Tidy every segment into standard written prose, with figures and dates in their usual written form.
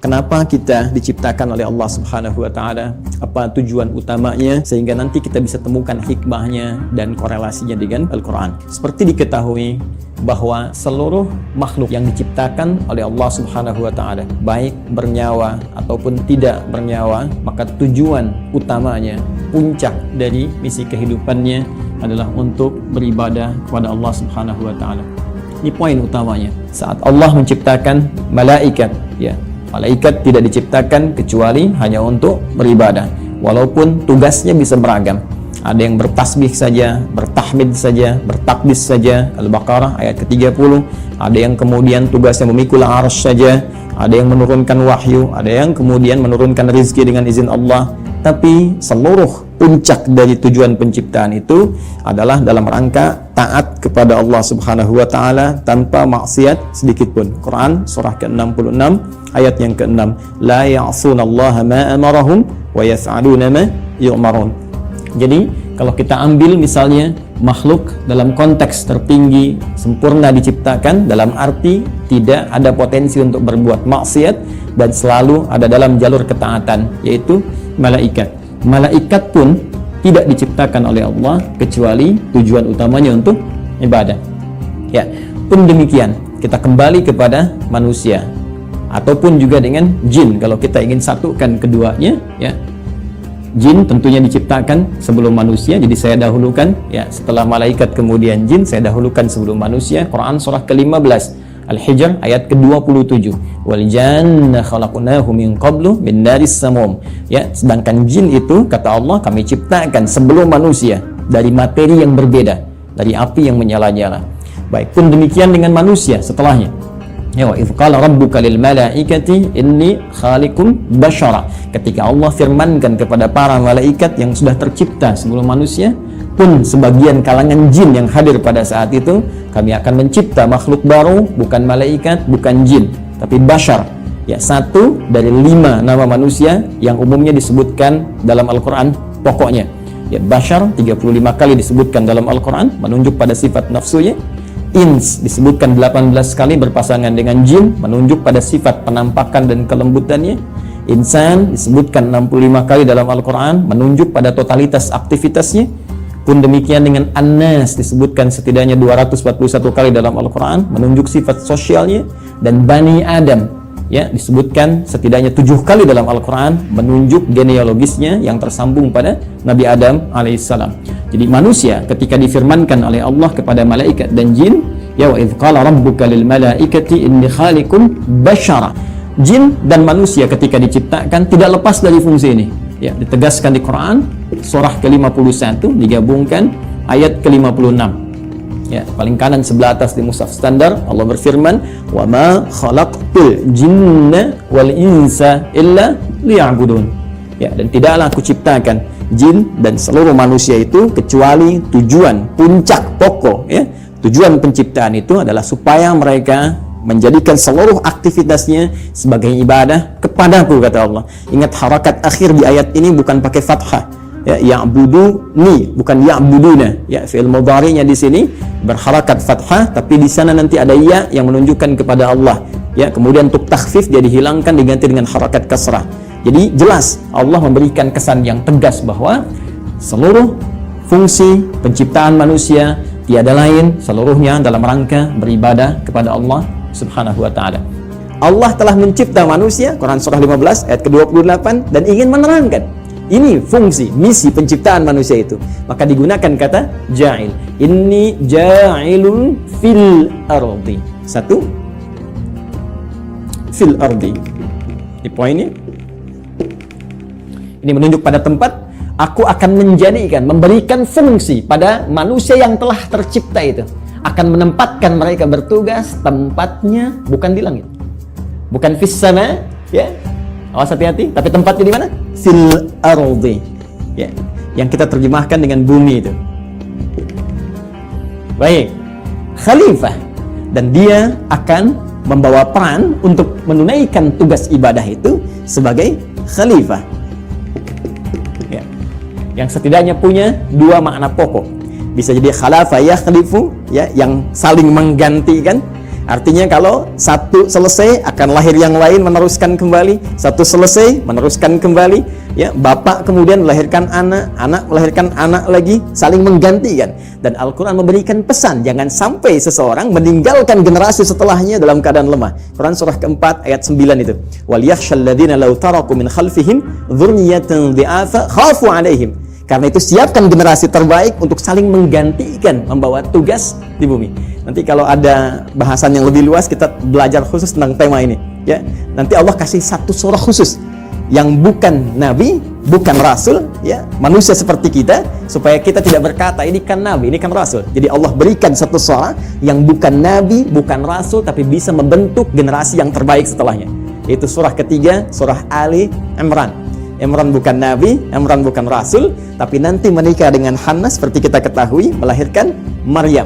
kenapa kita diciptakan oleh Allah Subhanahu wa taala, apa tujuan utamanya, sehingga nanti kita bisa temukan hikmahnya dan korelasinya dengan Al-Qur'an. Seperti diketahui bahwa seluruh makhluk yang diciptakan oleh Allah Subhanahu wa taala, baik bernyawa ataupun tidak bernyawa, maka tujuan utamanya, puncak dari misi kehidupannya adalah untuk beribadah kepada Allah Subhanahu wa taala. Ini poin utamanya. Saat Allah menciptakan malaikat, ya, malaikat tidak diciptakan kecuali hanya untuk beribadah. Walaupun tugasnya bisa beragam. Ada yang bertasbih saja, bertahmid saja, bertakbis saja, Al-Baqarah ayat ke-30. Ada yang kemudian tugasnya memikul arsy saja, ada yang menurunkan wahyu, ada yang kemudian menurunkan rezeki dengan izin Allah. Tapi seluruh puncak dari tujuan penciptaan itu adalah dalam rangka taat kepada Allah Subhanahu wa taala tanpa maksiat sedikit pun. Quran surah ke-66 ayat yang ke-6, la ya'sunallaha ma amarahum wa yaf'aluna ma yu'marun. Jadi kalau kita ambil misalnya makhluk dalam konteks tertinggi, sempurna diciptakan dalam arti tidak ada potensi untuk berbuat maksiat dan selalu ada dalam jalur ketaatan, yaitu malaikat. Malaikat pun tidak diciptakan oleh Allah kecuali tujuan utamanya untuk ibadah. Ya, pun demikian kita kembali kepada manusia ataupun juga dengan jin. Kalau kita ingin satukan keduanya, ya, jin tentunya diciptakan sebelum manusia, jadi saya dahulukan, ya, setelah malaikat kemudian jin, saya dahulukan sebelum manusia. Quran surah ke-15 Al-Hijr ayat ke-27, wal janna khalaqnahu min qablu min naris samum. Ya, sedangkan jin itu kata Allah kami ciptakan sebelum manusia dari materi yang berbeda, dari api yang menyala-nyala. Baik, pun demikian dengan manusia setelahnya. Ya, wa idz qala rabbuka lil malaikati inni khaliqun basyara. Ketika Allah firmankan kepada para malaikat yang sudah tercipta sebelum manusia, pun sebagian kalangan jin yang hadir pada saat itu, kami akan mencipta makhluk baru, bukan malaikat, bukan jin, tapi basyar. Ya, satu dari 5 nama manusia yang umumnya disebutkan dalam Al-Qur'an pokoknya. Ya, basyar 35 kali disebutkan dalam Al-Qur'an menunjuk pada sifat nafsunya. Ins disebutkan 18 kali berpasangan dengan jin menunjuk pada sifat penampakan dan kelembutannya. Insan disebutkan 65 kali dalam Al-Quran menunjuk pada totalitas aktivitasnya. Pun demikian dengan An-Nas disebutkan setidaknya 241 kali dalam Al-Quran menunjuk sifat sosialnya. Dan Bani Adam, ya, disebutkan setidaknya 7 kali dalam Al-Quran menunjuk genealogisnya yang tersambung pada Nabi Adam alaihissalam. Jadi manusia ketika difirmankan oleh Allah kepada malaikat dan jin, ya wa idz qala rabbuka lil malaikati inni khaliqun basyara. Jin dan manusia ketika diciptakan tidak lepas dari fungsi ini. Ya, ditegaskan di Quran surah ke-51 digabungkan ayat ke-56. Ya, paling kanan sebelah atas di mushaf standar Allah berfirman, "Wa ma khalaqtul jinna wal insa illa liya'budun." Ya, dan tidaklah aku ciptakan jin dan seluruh manusia itu kecuali tujuan puncak pokok, ya. Tujuan penciptaan itu adalah supaya mereka menjadikan seluruh aktivitasnya sebagai ibadah kepadaku, kata Allah. Ingat harakat akhir di ayat ini bukan pakai fathah. Ya, ya'buduni bukan ya'buduna. Ya, fi'il mudhari'nya di sini berharakat fathah, tapi di sana nanti ada ya yang menunjukkan kepada Allah. Ya, kemudian untuk takhfif dia dihilangkan diganti dengan harakat kasrah. Jadi jelas Allah memberikan kesan yang tegas bahwa seluruh fungsi penciptaan manusia tiada lain seluruhnya dalam rangka beribadah kepada Allah Subhanahu wa taala. Allah telah mencipta manusia, Quran surah 15 ayat ke-28, dan ingin menerangkan ini fungsi misi penciptaan manusia itu. Maka digunakan kata ja'il. Inni ja'ilun fil ardi. Satu, fil ardi. Di poinnya ini menunjuk pada tempat. Aku akan menjadikan, memberikan fungsi pada manusia yang telah tercipta itu. Akan menempatkan mereka bertugas, tempatnya bukan di langit, bukan fis sama, ya. Awas hati-hati, tapi tempatnya di mana? Fil ardi. Ya, yang kita terjemahkan dengan bumi itu. Baik, khalifah, dan dia akan membawa peran untuk menunaikan tugas ibadah itu sebagai khalifah. Yang setidaknya punya 2 makna pokok. Bisa jadi khalafa yakhlifu, ya, yang saling menggantikan. Artinya kalau satu selesai akan lahir yang lain meneruskan kembali, satu selesai meneruskan kembali, ya, bapak kemudian melahirkan anak, anak melahirkan anak lagi, saling menggantikan. Dan Al-Qur'an memberikan pesan jangan sampai seseorang meninggalkan generasi setelahnya dalam keadaan lemah. Quran surah keempat ayat 9 itu. Wal yakhshal ladzina law taraku min khalfihim dzurriyyatan dhi'afa khafu 'alaihim. Karena itu siapkan generasi terbaik untuk saling menggantikan membawa tugas di bumi. Nanti kalau ada bahasan yang lebih luas kita belajar khusus tentang tema ini, ya. Nanti Allah kasih satu surah khusus yang bukan nabi, bukan rasul, ya, manusia seperti kita, supaya kita tidak berkata ini kan nabi, ini kan rasul. Jadi Allah berikan satu surah yang bukan nabi, bukan rasul, tapi bisa membentuk generasi yang terbaik setelahnya. Yaitu surah ketiga, surah Ali Imran. Imran bukan nabi, Imran bukan rasul, tapi nanti menikah dengan Hannah seperti kita ketahui, melahirkan Maryam.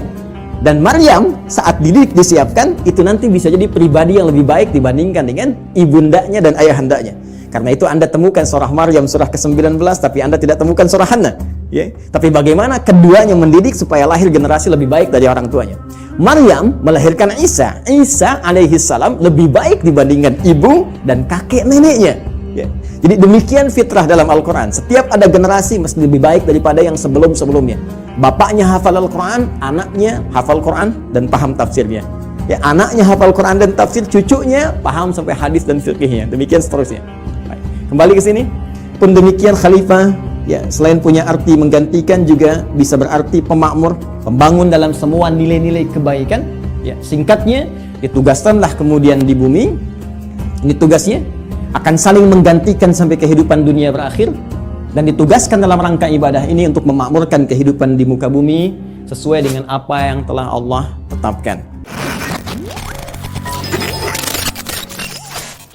Dan Maryam saat dididik disiapkan, itu nanti bisa jadi pribadi yang lebih baik dibandingkan dengan ibundanya dan ayahandanya. Karena itu Anda temukan surah Maryam surah ke-19, tapi Anda tidak temukan surah Hannah, ya. Tapi bagaimana keduanya mendidik supaya lahir generasi lebih baik dari orang tuanya. Maryam melahirkan Isa. Isa alaihi salam lebih baik dibandingkan ibu dan kakek neneknya, ya. Jadi demikian fitrah dalam Al-Quran. Setiap ada generasi mesti lebih baik daripada yang sebelum-sebelumnya. Bapaknya hafal Al-Quran, anaknya hafal Quran dan paham tafsirnya. Ya, anaknya hafal Quran dan tafsir, cucunya paham sampai hadis dan fikihnya. Demikian seterusnya. Baik. Kembali ke sini. Pun demikian khalifah, ya, selain punya arti menggantikan juga bisa berarti pemakmur, pembangun dalam semua nilai-nilai kebaikan. Ya, singkatnya, ditugaskanlah kemudian di bumi. Ini tugasnya. Akan saling menggantikan sampai kehidupan dunia berakhir, dan ditugaskan dalam rangka ibadah ini untuk memakmurkan kehidupan di muka bumi sesuai dengan apa yang telah Allah tetapkan.